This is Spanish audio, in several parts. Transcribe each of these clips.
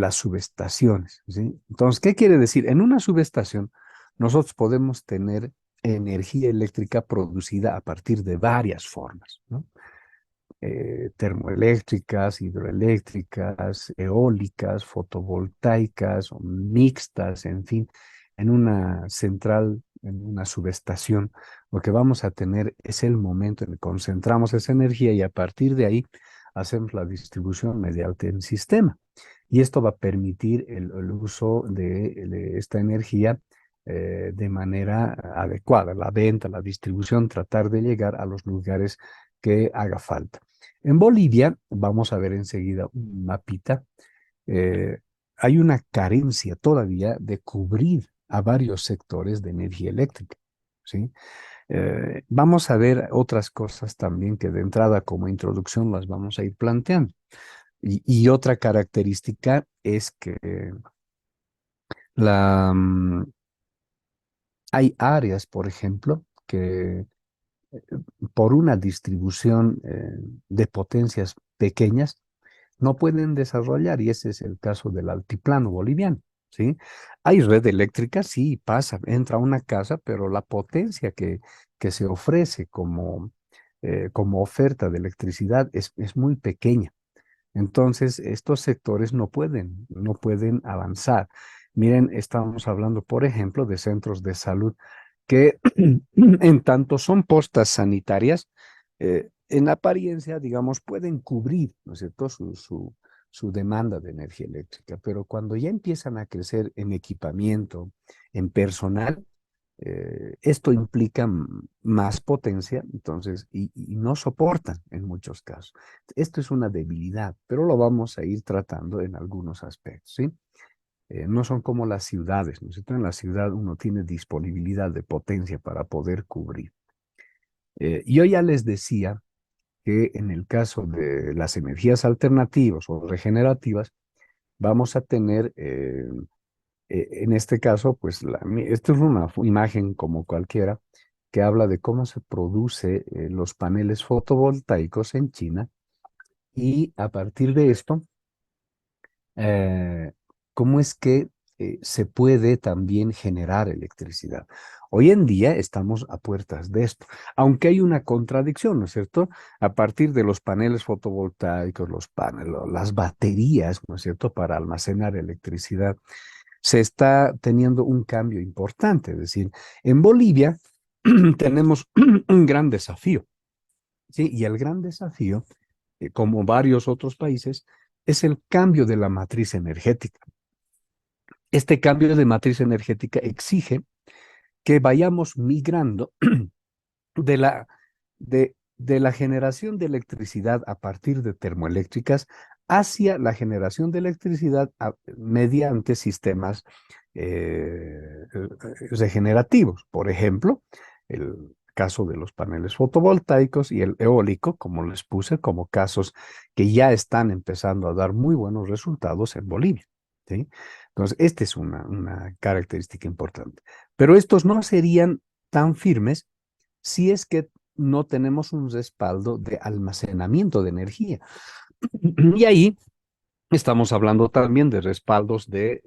las subestaciones, ¿sí? Entonces, ¿qué quiere decir? En una subestación, nosotros podemos tener energía eléctrica producida a partir de varias formas, ¿no? Termoeléctricas, hidroeléctricas, eólicas, fotovoltaicas, o mixtas, en fin, en una central, en una subestación, lo que vamos a tener es el momento en que concentramos esa energía y a partir de ahí hacemos la distribución mediante el sistema. Y esto va a permitir el uso de esta energía de manera adecuada, la venta, la distribución, tratar de llegar a los lugares que haga falta. En Bolivia, vamos a ver enseguida un mapita, eh, hay una carencia todavía de cubrir a varios sectores de energía eléctrica, ¿sí? Vamos a ver otras cosas también que de entrada como introducción las vamos a ir planteando. Y otra característica es que la, hay áreas, por ejemplo, que por una distribución de potencias pequeñas, no pueden desarrollar, y ese es el caso del altiplano boliviano, ¿sí? Hay red eléctrica, sí, pasa, entra a una casa, pero la potencia que se ofrece como oferta de electricidad es muy pequeña. Entonces, estos sectores no pueden avanzar. Miren, estamos hablando, por ejemplo, de centros de salud que en tanto son postas sanitarias, en apariencia, digamos, pueden cubrir, ¿no es cierto?, su demanda de energía eléctrica, pero cuando ya empiezan a crecer en equipamiento, en personal, esto implica más potencia, entonces, y no soportan en muchos casos. Esto es una debilidad, pero lo vamos a ir tratando en algunos aspectos, ¿sí? No son como las ciudades, ¿no es cierto? En la ciudad uno tiene disponibilidad de potencia para poder cubrir. Yo ya les decía que en el caso de las energías alternativas o regenerativas, vamos a tener, en este caso, pues, esto es una imagen como cualquiera que habla de cómo se produce los paneles fotovoltaicos en China y a partir de esto, eh, cómo es que se puede también generar electricidad. Hoy en día estamos a puertas de esto, aunque hay una contradicción, ¿no es cierto? A partir de los paneles fotovoltaicos, los paneles, las baterías, ¿no es cierto?, para almacenar electricidad, se está teniendo un cambio importante. Es decir, en Bolivia tenemos un gran desafío, ¿sí? Y el gran desafío, como varios otros países, es el cambio de la matriz energética. Este cambio de matriz energética exige que vayamos migrando de la generación de electricidad a partir de termoeléctricas hacia la generación de electricidad mediante sistemas regenerativos. Por ejemplo, el caso de los paneles fotovoltaicos y el eólico, como les puse, como casos que ya están empezando a dar muy buenos resultados en Bolivia, ¿sí? Entonces, esta es una característica importante. Pero estos no serían tan firmes si es que no tenemos un respaldo de almacenamiento de energía. Y ahí estamos hablando también de respaldos de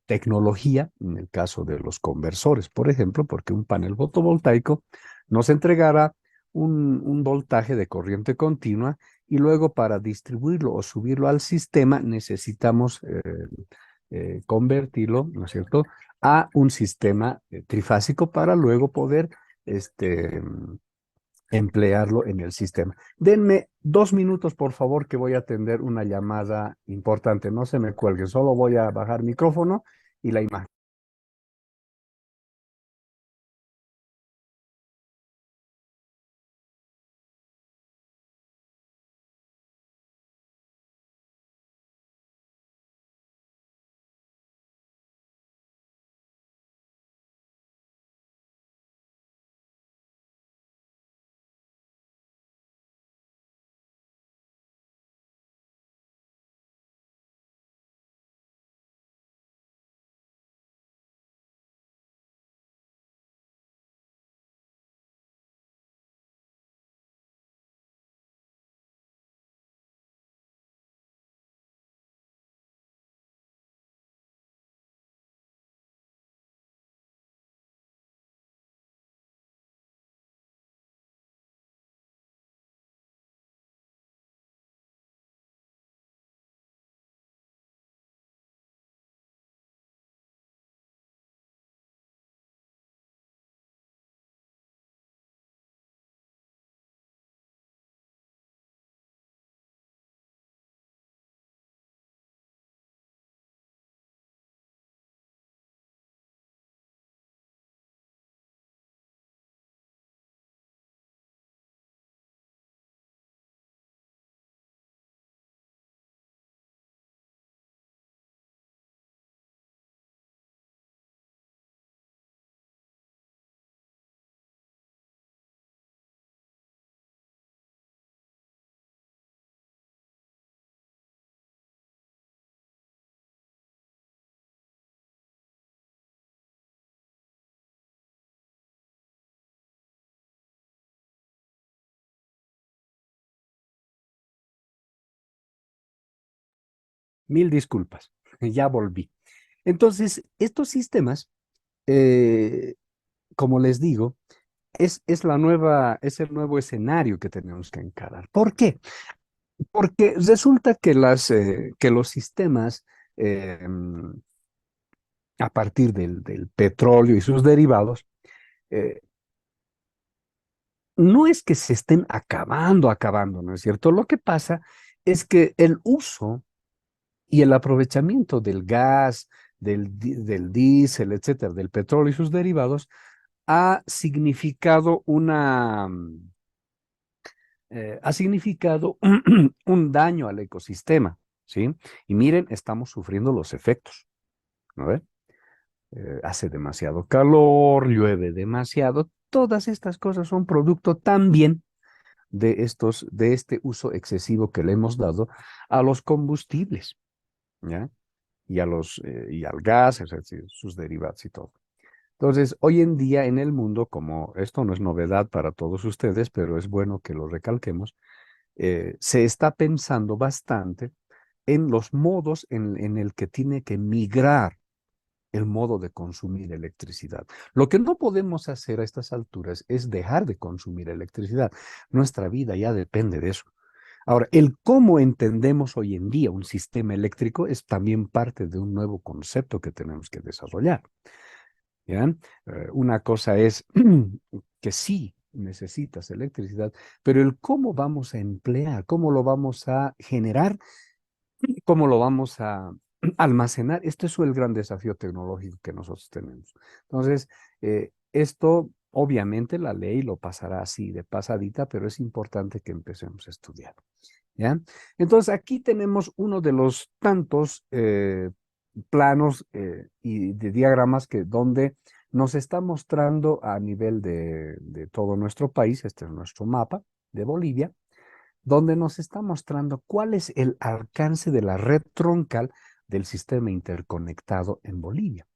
tecnología, en el caso de los conversores, por ejemplo, porque un panel fotovoltaico nos entregará un voltaje de corriente continua y luego para distribuirlo o subirlo al sistema necesitamos convertirlo, ¿no es cierto?, a un sistema trifásico para luego poder emplearlo en el sistema. Denme 2 minutos, por favor, que voy a atender una llamada importante. No se me cuelguen, solo voy a bajar micrófono y la imagen. Mil disculpas, ya volví. Entonces, estos sistemas, eh, como les digo, es el nuevo escenario que tenemos que encarar. ¿Por qué? Porque resulta que que los sistemas a partir del petróleo y sus derivados, eh, no es que se estén acabando, ¿no es cierto? Lo que pasa es que el uso y el aprovechamiento del gas, del diésel, etcétera, del petróleo y sus derivados, ha significado ha significado un daño al ecosistema, ¿sí? Y miren, estamos sufriendo los efectos, ¿no ve? Hace demasiado calor, llueve demasiado, todas estas cosas son producto también de este uso excesivo que le hemos dado a los combustibles, ¿ya? Y al gas, es decir, sus derivados y todo. Entonces, hoy en día en el mundo, como esto no es novedad para todos ustedes, pero es bueno que lo recalquemos, se está pensando bastante en los modos en el que tiene que migrar el modo de consumir electricidad. Lo que no podemos hacer a estas alturas es dejar de consumir electricidad. Nuestra vida ya depende de eso. Ahora, el cómo entendemos hoy en día un sistema eléctrico es también parte de un nuevo concepto que tenemos que desarrollar. ¿Ya? Una cosa es que sí necesitas electricidad, pero el cómo vamos a emplear, cómo lo vamos a generar, cómo lo vamos a almacenar, este es el gran desafío tecnológico que nosotros tenemos. Entonces, esto obviamente la ley lo pasará así de pasadita, pero es importante que empecemos a estudiar. ¿Ya? Entonces, aquí tenemos uno de los tantos planos y de diagramas donde nos está mostrando a nivel de todo nuestro país, este es nuestro mapa de Bolivia, donde nos está mostrando cuál es el alcance de la red troncal del sistema interconectado en Bolivia.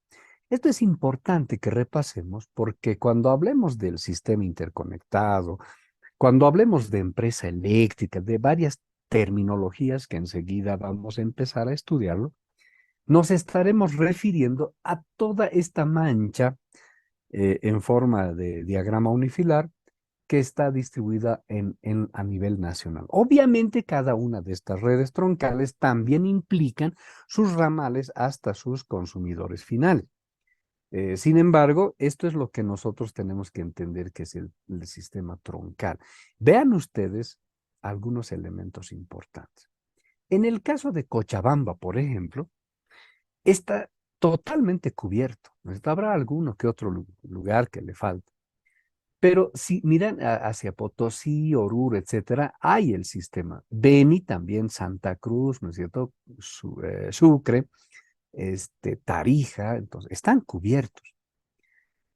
Esto es importante que repasemos porque cuando hablemos del sistema interconectado, cuando hablemos de empresa eléctrica, de varias terminologías que enseguida vamos a empezar a estudiarlo, nos estaremos refiriendo a toda esta mancha en forma de diagrama unifilar que está distribuida a nivel nacional. Obviamente, cada una de estas redes troncales también implican sus ramales hasta sus consumidores finales. Sin embargo, esto es lo que nosotros tenemos que entender que es el sistema troncal. Vean ustedes algunos elementos importantes. En el caso de Cochabamba, por ejemplo, está totalmente cubierto. Habrá alguno que otro lugar que le falta. Pero si miran hacia Potosí, Oruro, etcétera, hay el sistema. Beni también, Santa Cruz, ¿no es cierto? Sucre, Tarija, entonces, están cubiertos.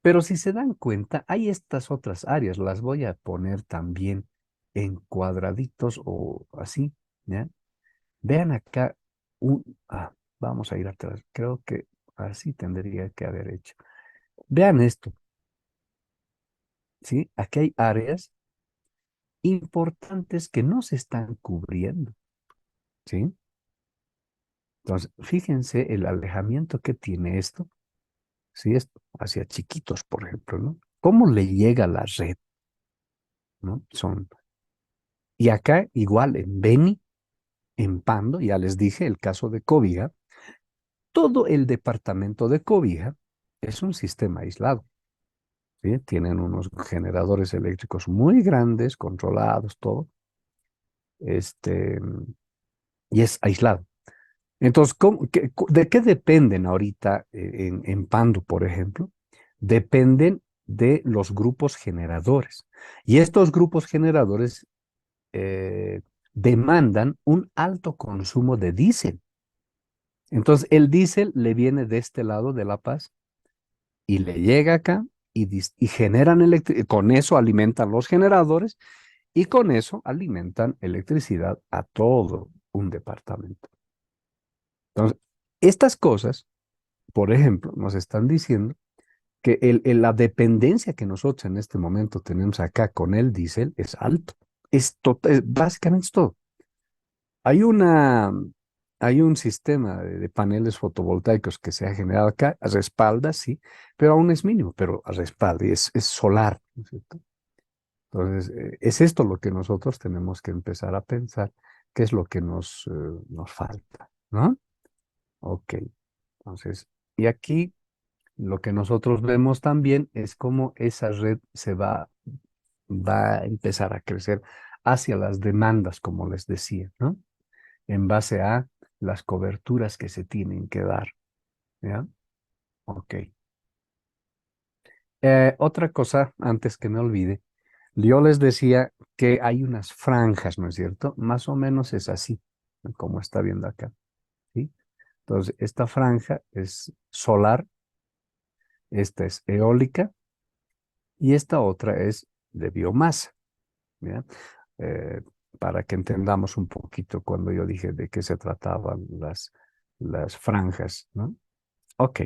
Pero si se dan cuenta, hay estas otras áreas, las voy a poner también en cuadraditos o así, ¿ya? Vean acá, vamos a ir atrás, creo que así tendría que haber hecho. Vean esto, ¿sí? Aquí hay áreas importantes que no se están cubriendo, ¿sí? Entonces, fíjense el alejamiento que tiene esto, ¿sí? Hacia Chiquitos, por ejemplo, ¿no? ¿Cómo le llega la red, ¿no? Y acá igual en Beni, en Pando, ya les dije el caso de Cobija, todo el departamento de Cobija es un sistema aislado, ¿sí? Tienen unos generadores eléctricos muy grandes, controlados, todo, este, y es aislado. Entonces, ¿de qué dependen ahorita en Pando, por ejemplo? Dependen de los grupos generadores. Y estos grupos generadores eh, demandan un alto consumo de diésel. Entonces, el diésel le viene de este lado de La Paz y le llega acá y generan electricidad. Con eso alimentan los generadores y con eso alimentan electricidad a todo un departamento. Entonces, estas cosas, por ejemplo, nos están diciendo que la dependencia que nosotros en este momento tenemos acá con el diésel es alto. Básicamente es todo. Hay una hay un sistema de paneles fotovoltaicos que se ha generado acá, respalda, sí, pero aún es mínimo, pero respalda y es solar, ¿no es cierto? Entonces, es esto lo que nosotros tenemos que empezar a pensar, qué es lo que nos falta, ¿no? Ok, entonces, y aquí lo que nosotros vemos también es cómo esa red va a empezar a crecer hacia las demandas, como les decía, ¿no? En base a las coberturas que se tienen que dar, ¿ya? Ok. Otra cosa, antes que me olvide, yo les decía que hay unas franjas, ¿no es cierto? Más o menos es así, ¿no? Como está viendo acá, ¿sí? Entonces, esta franja es solar, esta es eólica y esta otra es de biomasa, ¿ya? Eh, para que entendamos un poquito cuando yo dije de qué se trataban las franjas, ¿no? Ok.